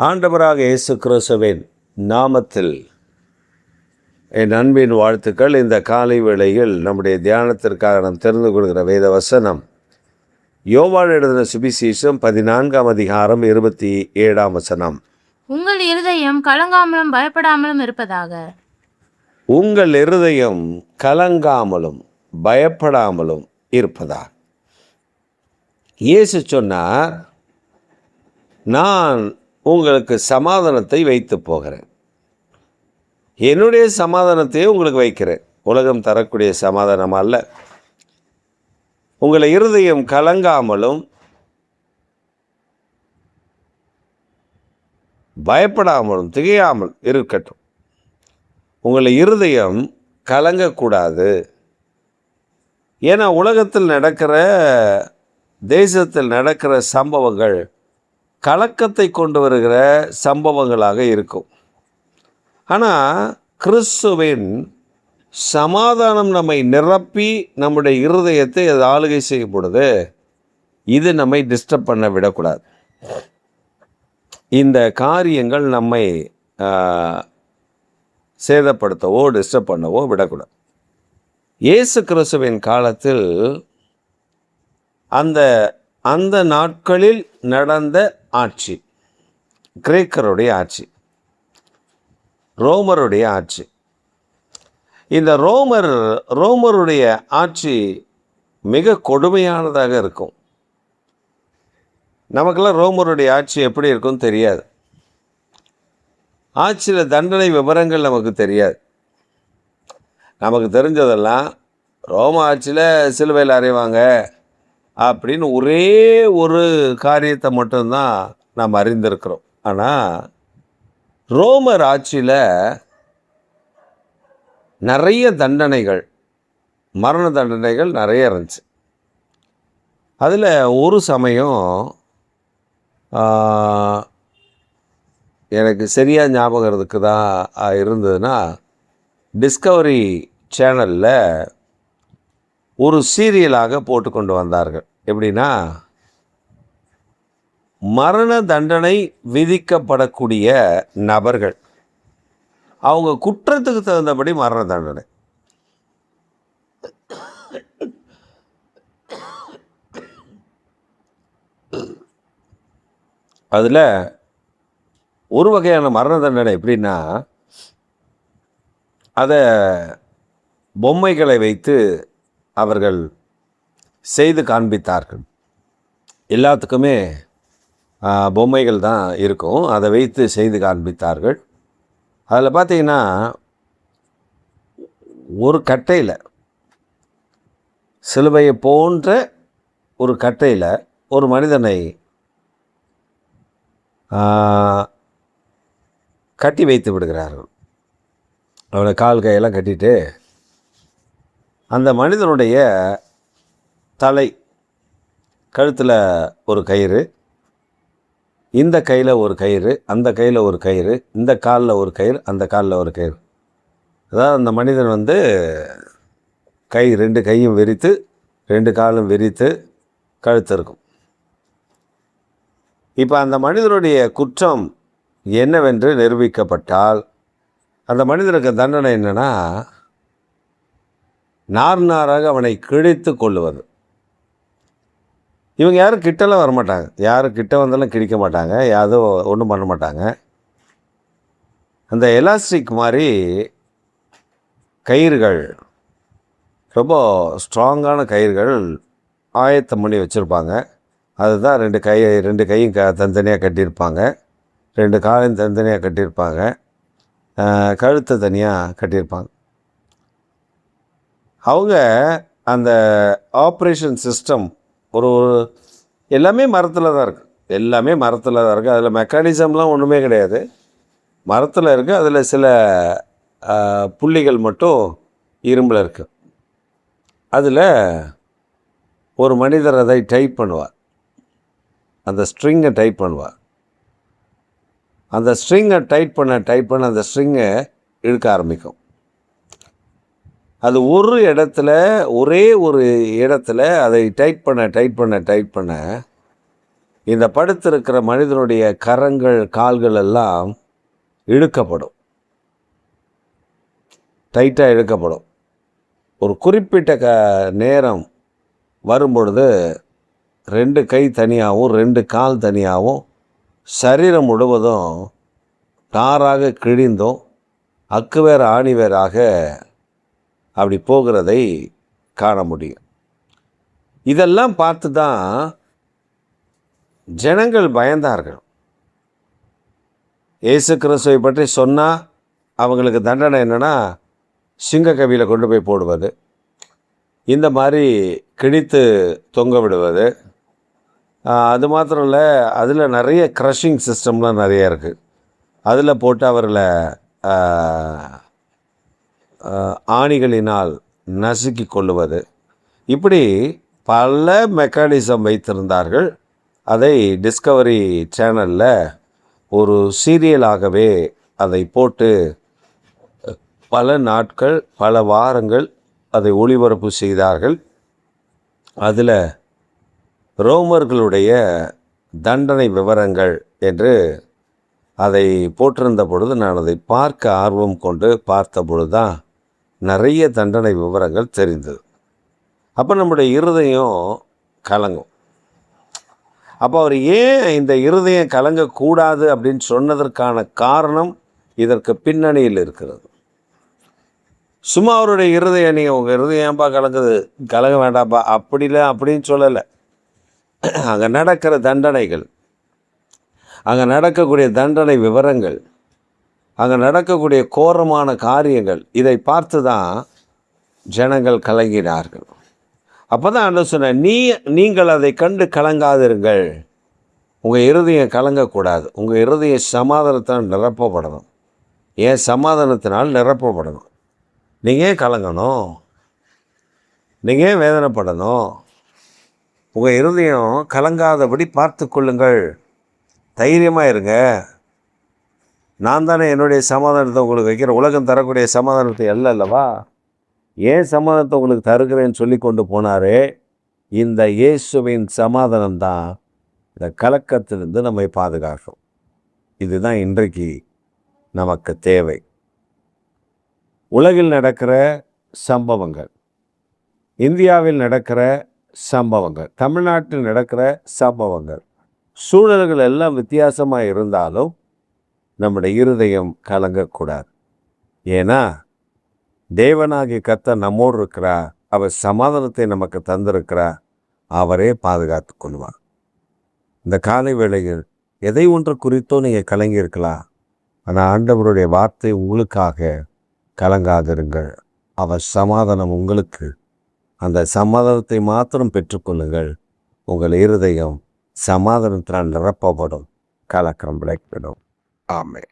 ஆண்டவராக இயேசு கிறிஸ்துவின் நாமத்தில் என் அன்பின் வாழ்த்துக்கள். இந்த காலை வேளையில் நம்முடைய தியானத்திற்காக நாம் தெரிந்து கொள்கிற வேத வசனம் யோவான் எழுதின சுவிசேஷம் 14ஆம் அதிகாரம் 27ஆம் வசனம். உங்கள் இருதயம் கலங்காமலும் பயப்படாமலும் இருப்பதாக. உங்கள் இருதயம் கலங்காமலும் பயப்படாமலும் இருப்பதாக. இயேசு சொன்னார், நான் உங்களுக்கு சமாதானத்தை வைத்து போகிறேன், என்னுடைய சமாதானத்தையே உங்களுக்கு வைக்கிறேன், உலகம் தரக்கூடிய சமாதானம் அல்ல. உங்களை இருதயம் கலங்காமலும் பயப்படாமலும் திகையாமல் இருக்கட்டும். உங்களை இருதயம் கலங்கக்கூடாது. ஏன்னா உலகத்தில் நடக்கிற, தேசத்தில் நடக்கிற சம்பவங்கள் கலக்கத்தை கொண்டு வருகிற சம்பவங்களாக இருக்கும். ஆனால் கிறிஸ்துவின் சமாதானம் நம்மை நிரப்பி நம்முடைய இருதயத்தை அது ஆளுகை செய்யும் பொழுது இது நம்மை டிஸ்டர்ப் பண்ண விடக்கூடாது. இந்த காரியங்கள் நம்மை சேதப்படுத்தவோ டிஸ்டர்ப் பண்ணவோ விடக்கூடாது. இயேசு கிறிஸ்துவின் காலத்தில் அந்த நாட்களில் நடந்த ஆட்சி கிரேக்கருடைய ஆட்சி, ரோமருடைய ஆட்சி. இந்த ரோமருடைய ஆட்சி மிக கொடுமையானதாக இருக்கும். நமக்கெல்லாம் ரோமருடைய ஆட்சி எப்படி இருக்கும்னு தெரியாது. ஆட்சியில் தண்டனை விவரங்கள் நமக்கு தெரியாது. நமக்கு தெரிஞ்சதெல்லாம் ரோம ஆட்சியில் சிலுவையில் அறைவாங்க அப்படின்னு ஒரே ஒரு காரியத்தை மட்டும்தான் நாம் அறிந்திருக்கிறோம். ஆனால் ரோமர் ஆட்சியில் நிறைய தண்டனைகள், மரண தண்டனைகள் நிறைய இருந்துச்சு. அதில் ஒரு சமயம் எனக்கு சரியாக ஞாபகம் தான் இருந்ததுன்னா, டிஸ்கவரி சேனலில் ஒரு சீரியலாக போட்டு கொண்டு வந்தார்கள். எப்படின்னா, மரண தண்டனை விதிக்கப்படக்கூடிய நபர்கள், அவங்க குற்றத்துக்கு தகுந்தபடி மரண தண்டனை. அதில் ஒரு வகையான மரண தண்டனை எப்படின்னா, அதை பொம்மைகளை வைத்து அவர்கள் செய்து காண்பித்தார்கள். எல்லாத்துக்குமே பொம்மைகள் தான் இருக்கும், அதை வைத்து செய்து காண்பித்தார்கள். அதில் பார்த்தீங்கன்னா, ஒரு கட்டையில், சிலுவையை போன்ற ஒரு கட்டையில் ஒரு மனிதனை கட்டி வைத்து விடுகிறார்கள். அவனை கால் கையெல்லாம் கட்டிட்டு அந்த மனிதனுடைய தலை, கழுத்தில் ஒரு கயிறு, இந்த கையில் ஒரு கயிறு, அந்த கையில் ஒரு கயிறு, இந்த காலில் ஒரு கயிறு, அந்த காலில் ஒரு கயிறு. அதாவது அந்த மனிதன் ரெண்டு கையும் விரித்து, ரெண்டு காலும் விரித்து கழுத்து இருக்கும். இப்போ அந்த மனிதனுடைய குற்றம் என்னவென்று நிரூபிக்கப்பட்டால் அந்த மனிதனுக்கு தண்டனை என்னென்னா, நாராக அவனை கிழித்து கொள்ளுவது. இவங்க யாரும் கிட்டலாம் வரமாட்டாங்க, யாரும் கிட்ட வந்தாலும் கிழிக்க மாட்டாங்க, யாரும் ஒன்றும் பண்ண மாட்டாங்க. அந்த எலாஸ்டிக் மாதிரி கயிறுகள், ரொம்ப ஸ்ட்ராங்கான கயிறுகள் ஆயத்தம் பண்ணி வச்சுருப்பாங்க. அதுதான் ரெண்டு கையும் தனித்தனியாக கட்டியிருப்பாங்க, ரெண்டு காலையும் தனித்தனியாக கட்டியிருப்பாங்க, கழுத்தை தனியாக கட்டியிருப்பாங்க. அவங்க அந்த ஆப்ரேஷன் சிஸ்டம் ஒரு எல்லாமே மரத்தில் தான் இருக்குது, எல்லாமே மரத்தில் தான் இருக்குது. அதில் மெக்கானிசம்லாம் ஒன்றுமே கிடையாது, மரத்தில் இருக்குது. அதில் சில புள்ளிகள் மட்டும் இரும்பில் இருக்குது. அதில் ஒரு மனிதர் அதை டைப் பண்ணுவார், அந்த ஸ்ட்ரிங்கை டைப் பண்ணுவார். அந்த ஸ்ட்ரிங்கை டைப் பண்ண அந்த ஸ்ட்ரிங்கை இழுக்க ஆரம்பிக்கும். அது ஒரே ஒரு இடத்துல அதை டைட் பண்ண இந்த படுத்திருக்கிற மனிதனுடைய கரங்கள் கால்கள் எல்லாம் இழுக்கப்படும், டைட்டாக இழுக்கப்படும். ஒரு குறிப்பிட்ட நேரம் வரும்பொழுது 2 கை தனியாகவும் 2 கால் தனியாகவும் சரீரம் முழுவதும் தாராக கிழிந்தும் அக்குவேர் ஆணிவேராக அப்படி போகிறதை காண முடியும். இதெல்லாம் பார்த்து தான் ஜனங்கள் பயந்தார்கள். இயேசு கிறிஸ்துவை பற்றி சொன்னால் அவங்களுக்கு தண்டனை என்னென்னா சிங்கக்கவியில் கொண்டு போய் போடுவது, இந்த மாதிரி கிழித்து தொங்க விடுவது. அது மாத்திரம் இல்லை, அதில் நிறைய க்ரஷிங் சிஸ்டம்லாம் நிறைய இருக்குது. அதில் போட்டு அவர்களை ஆணிகளினால் நசுக்கி கொள்ளுவது, இப்படி பல மெக்கானிசம் வைத்திருந்தார்கள். அதை டிஸ்கவரி சேனலில் ஒரு சீரியலாகவே அதை போட்டு பல நாட்கள் பல வாரங்கள் அதை ஒளிபரப்பு செய்தார்கள். அதில் ரோமர்களுடைய தண்டனை விவரங்கள் என்று அதை போட்டிருந்த பொழுது நான் அதை பார்க்க ஆர்வம் கொண்டு பார்த்த பொழுது தான் நிறைய தண்டனை விவரங்கள் தெரிந்தது. அப்போ நம்முடைய இருதயம் கலங்கும். அப்போ அவர் ஏன் இந்த இருதயம் கலங்கக்கூடாது அப்படின்னு சொன்னதற்கான காரணம் இதற்கு பின்னணியில் இருக்கிறது. சும்மா அவருடைய இருதயம், நீங்கள் உங்கள் இருதயம் ஏன்பா கலங்குது, கலங்க வேண்டாப்பா அப்படின்னு சொல்லலை. அங்கே நடக்கிற தண்டனைகள், அங்கே நடக்கக்கூடிய தண்டனை விவரங்கள், அங்கே நடக்கக்கூடிய கோரமான காரியங்கள், இதை பார்த்து தான் ஜனங்கள் கலங்கினார்கள். அப்போ தான் ஆண்டவர் சொன்னார், நீங்கள் அதை கண்டு கலங்காதிருங்கள். உங்கள் இருதயம் கலங்கக்கூடாது. உங்கள் இருதயம் சமாதானத்தினால் நிரப்பப்படணும். ஏன் சமாதானத்தினால் நிரப்பப்படணும்? நீங்கள் ஏன் கலங்கணும்? நீங்கள் ஏன் வேதனைப்படணும்? உங்கள் இருதயம் கலங்காதபடி பார்த்து கொள்ளுங்கள். தைரியமாக இருங்க. நான் தானே என்னுடைய சமாதானத்தை உங்களுக்கு வைக்கிறேன். உலகம் தரக்கூடிய சமாதானத்தை அல்லவா, ஏன் சமாதானத்தை உங்களுக்கு தருகிறேன்னு சொல்லி கொண்டு போனாரே, இந்த இயேசுவின் சமாதானம் தான் இந்த கலக்கத்திலிருந்து நம்மை பாதுகாக்கும். இதுதான் இன்றைக்கு நமக்கு தேவை. உலகில் நடக்கிற சம்பவங்கள், இந்தியாவில் நடக்கிற சம்பவங்கள், தமிழ்நாட்டில் நடக்கிற சம்பவங்கள், சூழல்கள் எல்லாம் வித்தியாசமாக இருந்தாலும் நம்முடைய இருதயம் கலங்கக்கூடாது. ஏன்னா தேவனாகிய கர்த்தர் நம்மோடு இருக்கிறார். அவர் சமாதானத்தை நமக்கு தந்திருக்கிறார். அவரே பாதுகாத்து கொள்வார். இந்த காலை வேளையில் எதை ஒன்று குறித்தோ நீங்கள் கலங்கியிருக்கலாம். ஆனால் ஆண்டவருடைய வார்த்தை உங்களுக்காக கலங்காதிருங்கள். அவர் சமாதானம் உங்களுக்கு. அந்த சமாதானத்தை மாத்திரம் பெற்றுக்கொள்ளுங்கள். உங்கள் இருதயம் சமாதானத்தினால் நிரப்பப்படும். கலக்கம் விளக்கிடும். ஆமென்.